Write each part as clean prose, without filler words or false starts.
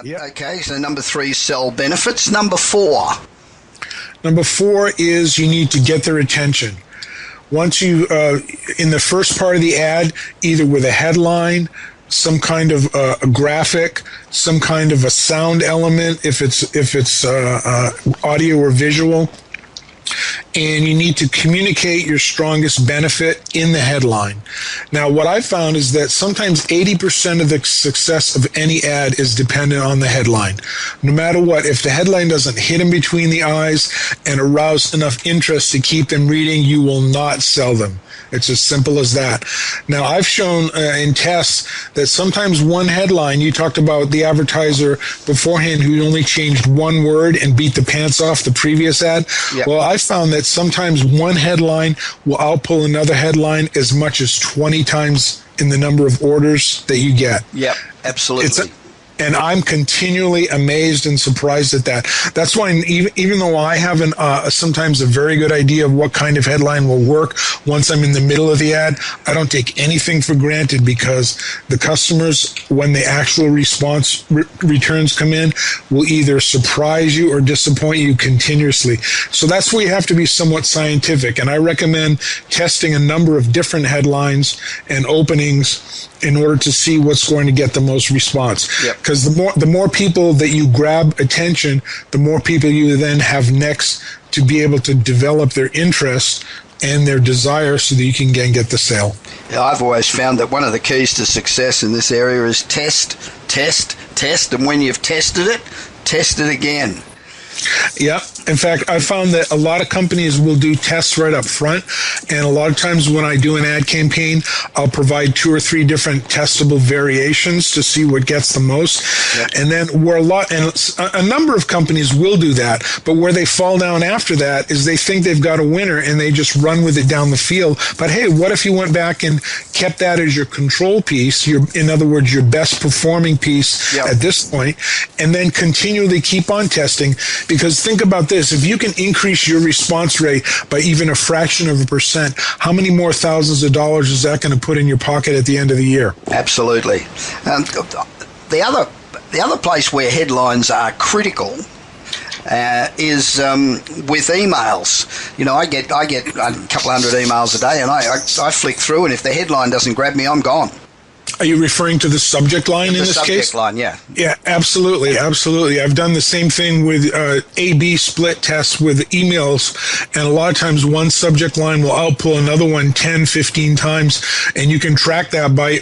Yep. Okay, so number 3 is sell benefits. Number 4. Number 4 is you need to get their attention. Once you, in the first part of the ad, either with a headline, some kind of a graphic, some kind of a sound element, if it's audio or visual, and you need to communicate your strongest benefit in the headline. Now, what I found is that sometimes 80% of the success of any ad is dependent on the headline. No matter what, if the headline doesn't hit them between the eyes and arouse enough interest to keep them reading, you will not sell them. It's as simple as that. Now, I've shown in tests that sometimes one headline, you talked about the advertiser beforehand who only changed one word and beat the pants off the previous ad. Yep. Well, I found that sometimes one headline will outpull another headline as much as 20 times in the number of orders that you get. Yep, absolutely. And I'm continually amazed and surprised at that. That's why even though I have sometimes a very good idea of what kind of headline will work once I'm in the middle of the ad, I don't take anything for granted, because the customers, when the actual response returns come in, will either surprise you or disappoint you continuously. So that's where you have to be somewhat scientific. And I recommend testing a number of different headlines and openings in order to see what's going to get the most response. Because the more people that you grab attention, the more people you then have next to be able to develop their interest and their desire so that you can get the sale. Yeah, I've always found that one of the keys to success in this area is test, and when you've tested it, test it again. Yeah. In fact, I found that a lot of companies will do tests right up front, and a lot of times when I do an ad campaign, I'll provide 2 or 3 different testable variations to see what gets the most. Yep. And then a number of companies will do that, but where they fall down after that is they think they've got a winner and they just run with it down the field. But hey, what if you went back and kept that as your control piece, in other words, your best performing piece at this point, and then continually keep on testing? Because think about this, if you can increase your response rate by even a fraction of a percent, how many more thousands of dollars is that going to put in your pocket at the end of the year? Absolutely. The other place where headlines are critical is with emails. You know, I get a couple hundred emails a day, and I flick through, and if the headline doesn't grab me, I'm gone. Are you referring to the subject line in this case? The subject line, yeah. Yeah, absolutely. I've done the same thing with A/B split tests with emails, and a lot of times one subject line will outpull another one 10, 15 times, and you can track that by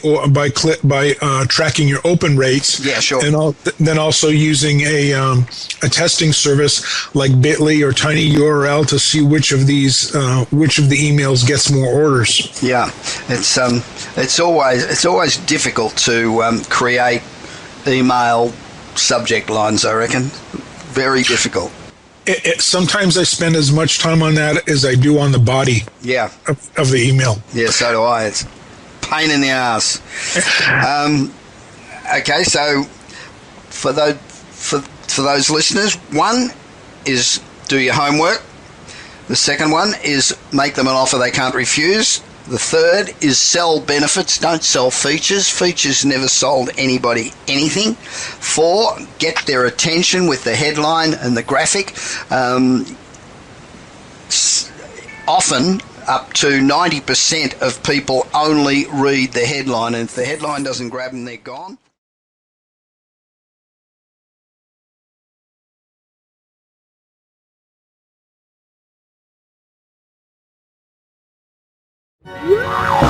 tracking your open rates. Yeah, sure. And then also using a testing service like Bitly or TinyURL to see which of the emails gets more orders. Yeah, it's always difficult to create email subject lines, I reckon. Very difficult. Sometimes I spend as much time on that as I do on the body of the email. Yeah, so do I. It's pain in the ass. Okay, so for those listeners, one is do your homework. The second one is make them an offer they can't refuse. The third is sell benefits, don't sell features. Features never sold anybody anything. 4, get their attention with the headline and the graphic. Often, up to 90% of people only read the headline, and if the headline doesn't grab them, they're gone. Yeah.